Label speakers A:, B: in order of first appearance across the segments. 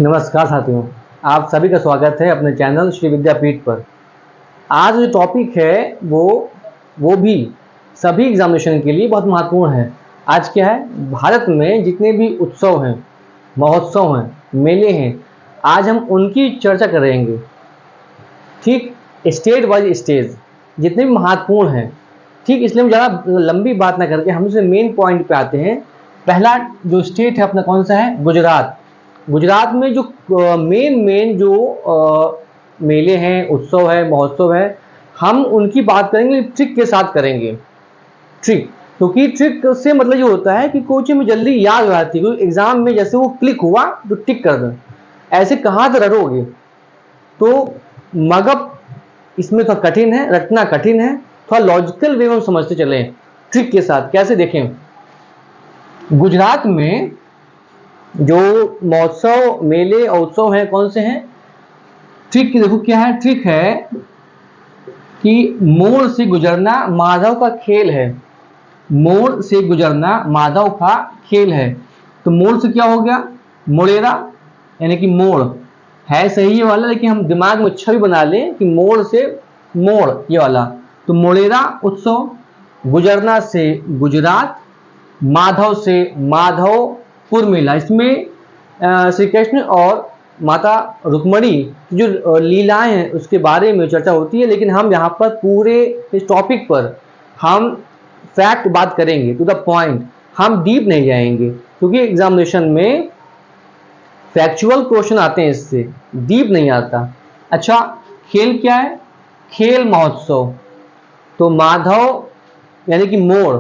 A: नमस्कार साथियों, आप सभी का स्वागत है अपने चैनल श्री विद्यापीठ पर। आज जो टॉपिक है वो भी सभी एग्जामिनेशन के लिए बहुत महत्वपूर्ण है। आज क्या है, भारत में जितने भी उत्सव हैं, महोत्सव हैं, मेले हैं, आज हम उनकी चर्चा करेंगे। ठीक, स्टेट वाइज स्टेज जितने भी महत्वपूर्ण हैं। ठीक, इसलिए हम ज़्यादा लंबी बात ना करके हम इसे मेन पॉइंट पे आते हैं। पहला जो स्टेट है अपना कौन सा है? गुजरात। गुजरात में जो मेन जो मेले हैं, उत्सव है, महोत्सव है, हम उनकी बात करेंगे, ट्रिक के साथ करेंगे। ट्रिक, क्योंकि ट्रिक से मतलब ये होता है कि कोचिंग में जल्दी याद हो जाती है। एग्जाम में जैसे वो क्लिक हुआ तो टिक कर दो, ऐसे कहाँ तो रटोगे। तो मगध इसमें थोड़ा कठिन है, रटना कठिन है। थोड़ा लॉजिकल वे में समझते चले ट्रिक के साथ। कैसे देखें, गुजरात में जो महोत्सव, मेले और उत्सव हैं कौन से हैं? ट्रिक की देखो क्या है। ट्रिक है कि मोड़ से गुजरना माधव का खेल है। मोड़ से गुजरना माधव का खेल है। तो मोड़ से क्या हो गया? मोड़ेरा, यानी कि मोड़ है सही ये वाला, लेकिन हम दिमाग में छवि बना लें कि मोड़ से मोड़ ये वाला। तो मोड़ेरा उत्सव, गुजरना से गुजरात, माधव से माधवपुर मेला। इसमें श्री कृष्ण और माता रुक्मणी की जो लीलाएं हैं उसके बारे में चर्चा होती है, लेकिन हम यहाँ पर पूरे इस टॉपिक पर हम फैक्ट बात करेंगे, टू द पॉइंट। हम डीप नहीं जाएंगे, क्योंकि एग्जामिनेशन में फैक्चुअल क्वेश्चन आते हैं, इससे डीप नहीं आता। अच्छा, खेल क्या है? खेल महोत्सव। तो माधव यानी कि मोड़,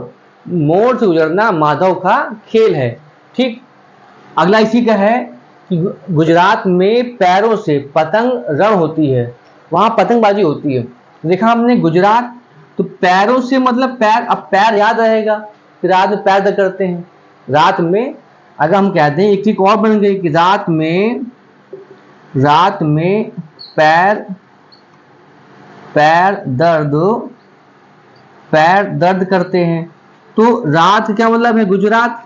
A: मोड़ से गुजरना माधव का खेल है। ठीक, अगला इसी का है कि गुजरात में पैरों से पतंग रण होती है, वहां पतंगबाजी होती है। देखा हमने गुजरात, तो पैरों से मतलब पैर, अब पैर याद रहेगा, फिर रात में पैर दर्द करते हैं। रात में अगर हम कहते हैं, एक ट्रिक और बन गई कि रात में पैर दर्द करते हैं। तो रात क्या मतलब है? गुजरात।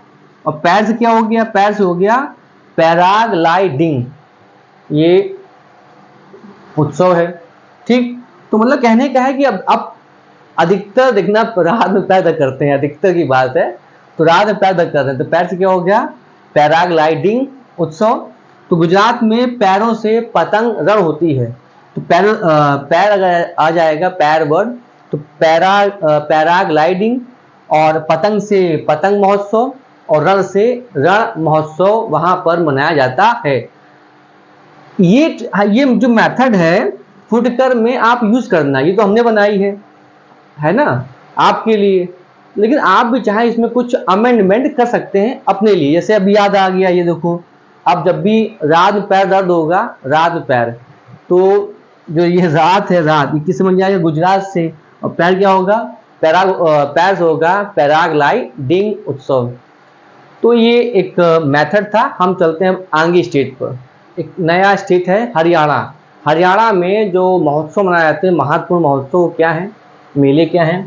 A: और पैर से क्या हो गया? पैर से हो गया पैराग्लाइडिंग, ये उत्सव है। ठीक, तो मतलब कहने का है कि अब अधिकतर देखना रात में पैर दर्द करते हैं, अधिकतर की बात है। तो रात में पैर दर्द कर रहे हैं, तो पैर से क्या हो गया? पैराग्लाइडिंग उत्सव। तो गुजरात में पैरों से पतंग रण होती है। तो पैर अगर आ जाएगा, पैर वर्ड, तो पैराग्लाइडिंग, और पतंग से पतंग महोत्सव, और रण से रण महोत्सव वहां पर मनाया जाता है। ये जो मेथड है फुटकर में आप यूज करना, ये तो हमने बनाई है ना, आपके लिए। लेकिन आप भी चाहे इसमें कुछ अमेंडमेंट कर सकते हैं अपने लिए। जैसे अब याद आ गया, ये देखो, अब जब भी रात में पैर दर्द होगा, रात में पैर, तो जो ये रात है, रात ये किस समझ आएगा? गुजरात से। और पैर क्या होगा? पैर से होगा पैराग्लाइडिंग उत्सव। तो ये एक मेथड था। हम चलते हैं आगे स्टेट पर। एक नया स्टेट है हरियाणा। हरियाणा में जो महोत्सव मनाए जाते हैं, महत्वपूर्ण महोत्सव क्या है, मेले क्या है?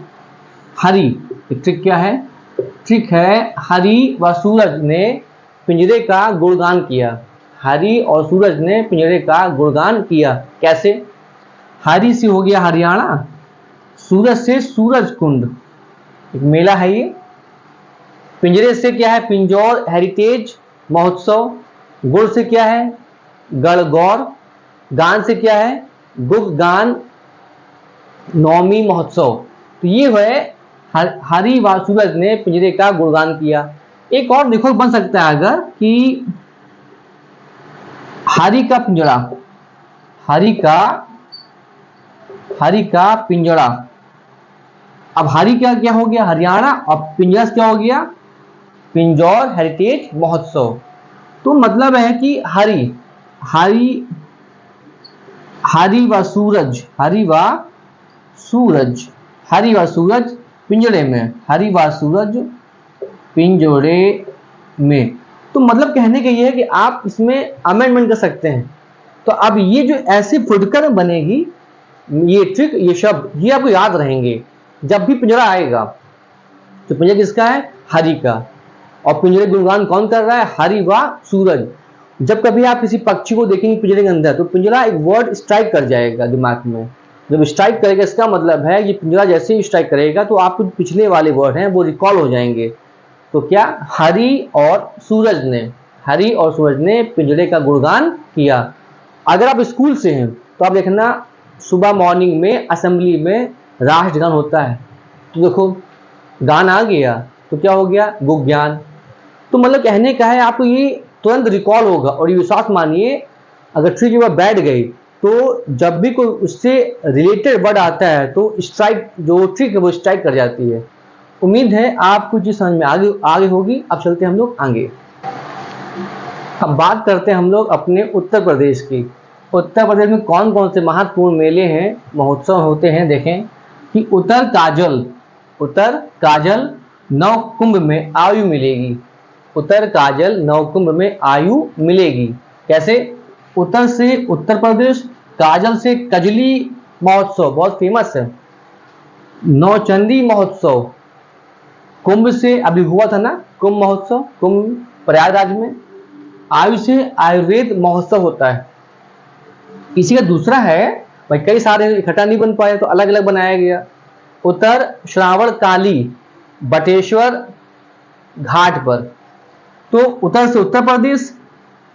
A: हरि, ट्रिक क्या है? ट्रिक है, हरि व सूरज ने पिंजरे का गुणगान किया। हरि और सूरज ने पिंजरे का गुणगान किया। कैसे? हरि से हो गया हरियाणा, सूरज से सूरज कुंड, एक मेला है ये। पिंजरे से क्या है? पिंजौर हेरिटेज महोत्सव। गुड़ से क्या है? गणगौर। गान से क्या है? गुगगान नवमी महोत्सव। तो ये है हरि व सूरज ने पिंजरे का गुणगान किया। एक और देखो बन सकता है अगर कि हरि का पिंजरा, हरि का पिंजरा। अब हरि क्या क्या हो गया? हरियाणा। अब पिंजरा क्या हो गया? पिंजौर हेरिटेज महोत्सव। तो मतलब है कि हरि व सूरज, पिंजरे में, हरि व सूरज पिंजरे में। तो मतलब कहने का ये है कि आप इसमें अमेंडमेंट कर सकते हैं। तो अब ये जो ऐसे फुटकर बनेगी, ये ट्रिक, ये शब्द, ये आपको याद रहेंगे जब भी पिंजरा आएगा। तो पिंजरा किसका है? हरि का। और पिंजरे गुणगान कौन कर रहा है? हरि व सूरज। जब कभी आप किसी पक्षी को देखेंगे पिंजरे के अंदर, तो पिंजरा एक वर्ड स्ट्राइक कर जाएगा दिमाग में। जब स्ट्राइक करेगा इसका मतलब है ये पिंजरा जैसे ही स्ट्राइक करेगा तो आपको पिछले वाले वर्ड हैं वो रिकॉल हो जाएंगे। तो क्या, हरि और सूरज ने, हरि और सूरज ने पिंजरे का गुणगान किया। अगर आप स्कूल से हैं तो आप देखना सुबह मॉर्निंग में असेंबली में राष्ट्रगान होता है, तो देखो गान आ गया तो क्या हो गया, विज्ञान। तो मतलब कहने का है आपको ये तुरंत रिकॉल होगा। और ये विश्वास मानिए, अगर ट्री के ऊपर बैठ गई तो जब भी कोई उससे रिलेटेड वर्ड आता है तो स्ट्राइक, जो ट्रिक है वो स्ट्राइक कर जाती है। उम्मीद है आपको चीज समझ में आगे होगी। अब चलते हैं हम लोग आगे। अब बात करते हैं हम लोग अपने उत्तर प्रदेश की। उत्तर प्रदेश में कौन कौन से महत्वपूर्ण मेले हैं, महोत्सव होते हैं। देखें कि उत्तर काजल नव कुंभ में आयु मिलेगी। उत्तर काजल नव कुंभ में आयु मिलेगी। कैसे, उत्तर से उत्तर प्रदेश, काजल से कजली महोत्सव बहुत फेमस है, नौचंदी महोत्सव, कुंभ से अभी हुआ था ना कुंभ महोत्सव, कुंभ प्रयागराज में, आयु से आयुर्वेद महोत्सव होता है। इसी का दूसरा है, भाई कई सारे इकट्ठा नहीं बन पाए तो अलग अलग बनाया गया। उत्तर श्रावण काली बटेश्वर घाट पर। तो उत्तर से उत्तर प्रदेश,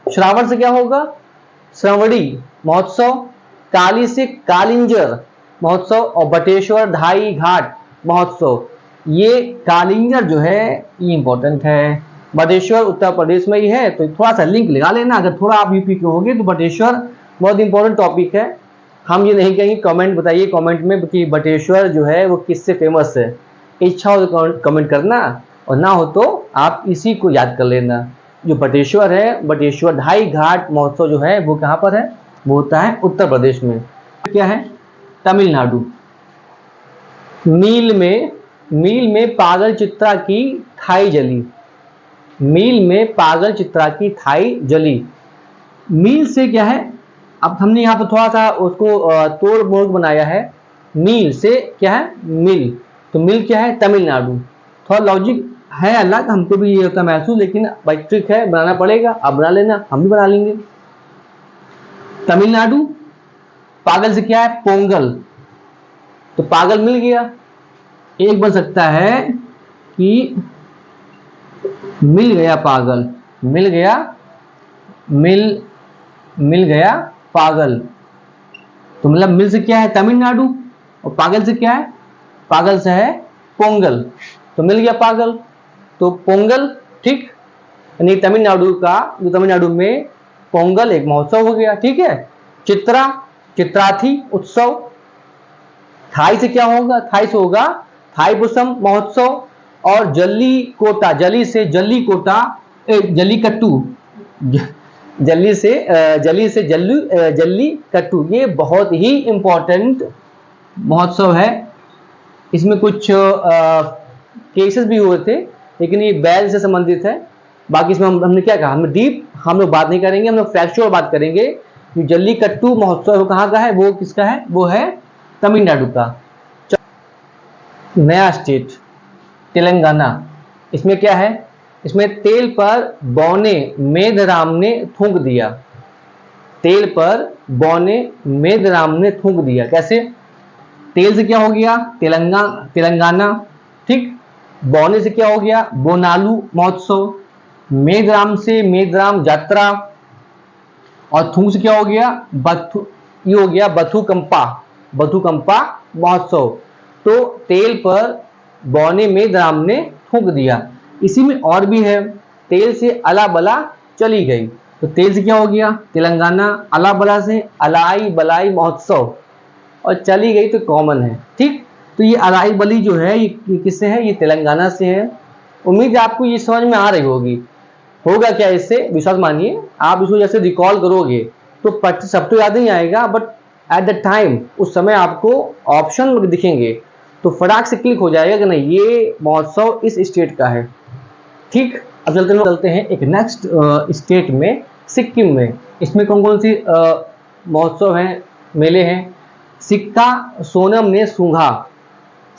A: श्रावण से क्या होगा, श्रवणी महोत्सव, काली से कालिंजर महोत्सव और बटेश्वर ढाई घाट महोत्सव। ये कालिंजर जो है ये इंपॉर्टेंट है, बटेश्वर उत्तर प्रदेश में ही है, तो थोड़ा सा लिंक लगा लेना। अगर थोड़ा आप यूपी के होगे तो बटेश्वर बहुत इंपॉर्टेंट टॉपिक है। हम ये नहीं कहेंगे, कमेंट बताइए कमेंट में कि बटेश्वर जो है वो किससे फेमस है। इच्छा हो तो कमेंट करना, और ना हो तो आप इसी को याद कर लेना। जो बटेश्वर है, बटेश्वर ढाई घाट महोत्सव जो है वो कहाँ पर है, वो होता है उत्तर प्रदेश में। क्या है, तमिलनाडु। मील में पागल चित्रा की थाई जली। मील में पागल चित्रा की थाई जली। मील से क्या है, अब हमने यहाँ पर थोड़ा सा उसको तोड़ मोड़ बनाया है। मील से क्या है, मिल, तो मिल क्या है, तमिलनाडु। थोड़ा लॉजिक है अलग, हमको भी ये होता महसूस, लेकिन भाई ट्रिक है, बनाना पड़ेगा। अब बना लेना, हम भी बना लेंगे। तमिलनाडु, पागल से क्या है, पोंगल, तो पागल मिल गया। एक बन सकता है कि मिल गया पागल, मिल गया पागल, तो मतलब मिल से क्या है, तमिलनाडु, और पागल से क्या है, पागल से है पोंगल, तो मिल गया पागल, तो पोंगल। ठीक, यानी तमिलनाडु का, जो तमिलनाडु में पोंगल एक महोत्सव हो गया। ठीक है, चित्राथी उत्सव। थाई से क्या होगा, थाई से होगा थाईपुसम महोत्सव। और जल्ली कोटा, जली से जल्ली कोटा, जल्लीकट्टू, जल्ली से जल्ली कट्टू, ये बहुत ही इंपॉर्टेंट महोत्सव है। इसमें कुछ केसेस भी हुए थे, लेकिन ये बैल से संबंधित है। बाकी इसमें हमने क्या कहा, हम लोग बात नहीं करेंगे, हम लोग फैक्चुअल बात करेंगे। जो जल्लीकट्टू महोत्सव कहाँ का है, वो किसका है, वो है तमिलनाडु का। नया स्टेट तेलंगाना। इसमें क्या है, इसमें तेल पर बौने मेघराम ने थूक दिया। तेल पर बौने मेघराम ने थूक दिया। कैसे, तेल से क्या हो गया, तेलंगाना। ठीक, बौने से क्या हो गया, बोनालू महोत्सव। मेघराम से मेघराम यात्रा, और थूक से क्या हो गया, ये हो गया बथुकंपा महोत्सव। तो तेल पर बौने मेघराम ने थूक दिया। इसी में और भी है, तेल से अला बला चली गई, तो तेल से क्या हो गया, तेलंगाना, अला बला से अलाई बलाई महोत्सव, और चली गई तो कॉमन है। ठीक, तो ये अलाई बली जो है ये किससे है, ये तेलंगाना से है। उम्मीद है आपको ये समझ में आ रही होगी। होगा क्या इससे, विश्वास मानिए, आप इसको जैसे रिकॉल करोगे तो सब तो याद नहीं आएगा, बट एट द टाइम उस समय आपको ऑप्शन दिखेंगे तो फटाक से क्लिक हो जाएगा कि नहीं ये महोत्सव इस स्टेट का है। ठीक, अब चलते हैं एक नेक्स्ट स्टेट में, सिक्किम में। इसमें कौन कौन सी महोत्सव हैं, मेले हैं। सिक्का सोनम ने सूंघा,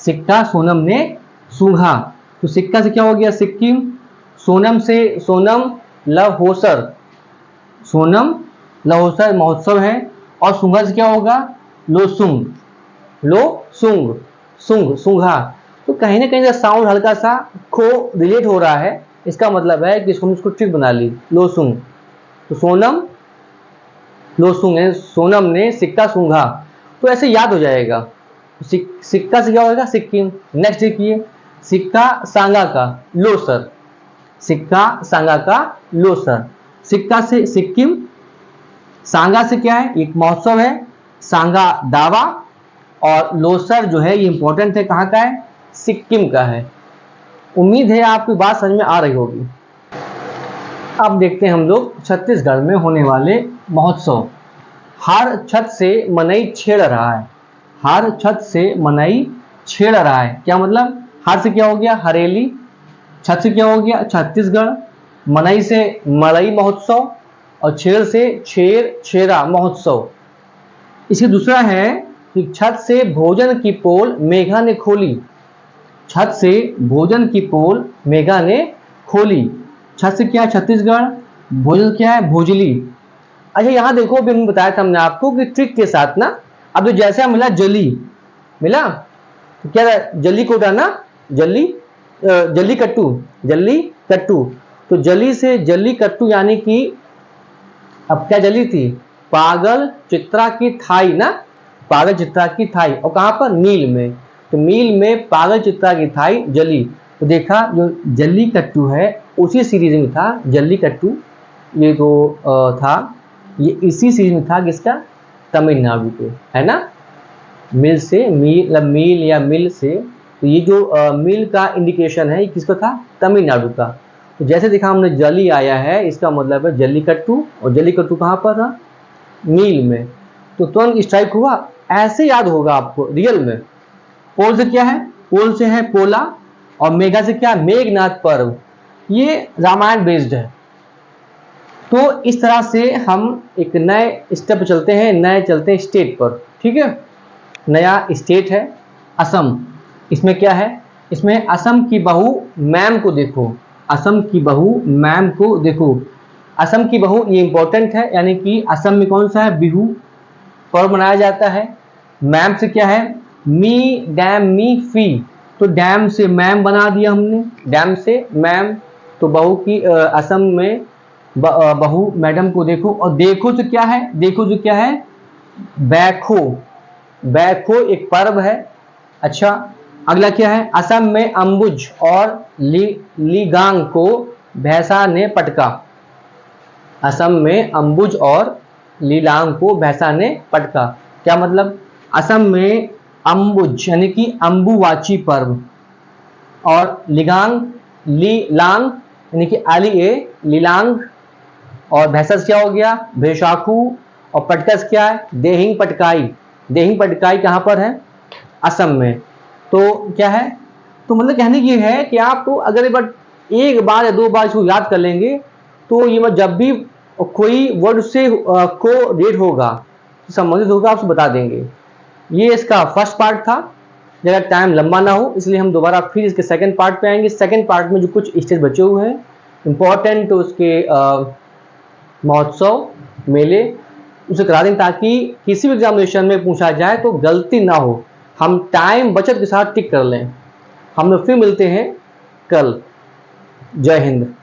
A: सिक्का सोनम ने सूंघा, तो सिक्का से क्या हो गया, सिक्किम। सोनम से सोनम लव होसर, सोनम लहोत्सव महोत्सव है, और सुंघा से क्या होगा, लोसुंग, लोसुंग, सुंग, सुंघा। तो कहीं ना कहीं साउंड हल्का सा खो रिलेट हो रहा है, इसका मतलब है कि इसको ट्रिक बना ली, लोसुंग। तो सोनम लोसुंग है, सोनम ने सिक्का सूंघा, तो ऐसे याद हो जाएगा। सिक्का से क्या होगा, सिक्किम। नेक्स्ट देखिए, सिक्का सांगा का लोसर, सिक्का सांगा का लोसर। सिक्का से सिक्किम, सांगा से क्या है, एक महोत्सव है, सांगा दावा, और लोसर जो है ये इंपॉर्टेंट है, कहाँ का है, सिक्किम का है। उम्मीद है आपकी बात समझ में आ रही होगी। अब देखते हैं हम लोग छत्तीसगढ़ में होने वाले महोत्सव। हर छत से मनई छेड़ रहा है, हर छत से मनई छेड़ रहा है, क्या मतलब, हर से क्या हो गया, हरेली, छत से क्या हो गया, छत्तीसगढ़, मनई से मलई महोत्सव, और छेड़ से छेरा महोत्सव। इसके दूसरा है कि छत से भोजन की पोल मेघा ने खोली, छत से भोजन की पोल मेघा ने खोली। छत से क्या है, छत्तीसगढ़, भोजन क्या है, भोजली। अच्छा यहाँ देखो, अभी हमने बताया था हमने आपको कि ट्रिक के साथ ना, अब जो जैसे मिला जली मिला, तो क्या जल्ली को उठाना, जल्ली जल्ली कट्टू, जल्ली कट्टू। तो जली से जल्ली कट्टू, यानी कि अब क्या जली थी, पागल चित्रा की थाई ना, पागल चित्रा की थाई, और कहां पर, मील में। तो मील में पागल चित्रा की थाई जली। तो देखा जो जल्ली कट्टू है उसी सीरीज में था जल्ली कट्टू, ये तो था, ये इसी सीरीज में था किसका, तमिलनाडु के, है ना। मिल से मील, मील या मिल से, तो ये जो मिल का इंडिकेशन है ये किसका था, तमिलनाडु का। तो जैसे देखा हमने जली आया है, इसका मतलब है जल्लीकट्टू, और जल्लीकट्टू कहाँ पर था, मील में। तो तुरंत स्ट्राइक हुआ, ऐसे याद होगा आपको रियल में। पोल से क्या है, पोल से है पोला, और मेघा से क्या, मेघनाथ पर्व, ये रामायण बेस्ड है। तो इस तरह से हम एक नए स्टेप चलते हैं, नए चलते हैं स्टेट पर, ठीक है। नया स्टेट है असम। इसमें क्या है, इसमें असम की बहू मैम को देखो, असम की बहू मैम को देखो। असम की बहू ये इंपॉर्टेंट है, यानी कि असम में कौन सा है, बिहू पर्व मनाया जाता है। मैम से क्या है, मी डैम मी फी, तो डैम से मैम बना दिया हमने, डैम से मैम। तो बहू की असम में बहू मैडम को देखो, और देखो तो क्या है, देखो जो क्या है, बैखो, बैखो एक पर्व है। अच्छा अगला क्या है, असम में अंबुज और लीगांग को भैंसा ने पटका, असम में अंबुज और लीलांग को भैंसा ने पटका, क्या मतलब, असम में अंबुज यानी कि अंबुवाची पर्व, और लिगांग लीलांग यानी कि आलिए लीलांग, और भैंसस क्या हो गया, भेशाखू, और पटकस क्या है, देहिंग पटकाई। देहिंग पटकाई कहाँ पर है, असम में। तो क्या है, तो मतलब कहने की है कि आप तो अगर एक बार या दो बार इसको याद कर लेंगे, तो ये जब भी कोई वर्ड से को रेट होगा, संबंधित होगा, आपसे बता देंगे। ये इसका फर्स्ट पार्ट था, ज़्यादा टाइम लंबा ना हो इसलिए हम दोबारा फिर इसके सेकंड पार्ट पे आएंगे। सेकंड पार्ट में जो कुछ स्टेज बचे हुए हैं इम्पोर्टेंट, तो उसके महोत्सव मेले उसे करा दें, ताकि किसी भी एग्जामिनेशन में पूछा जाए तो गलती ना हो, हम टाइम बचत के साथ टिक कर लें। हम लोग फिर मिलते हैं कल। जय हिंद।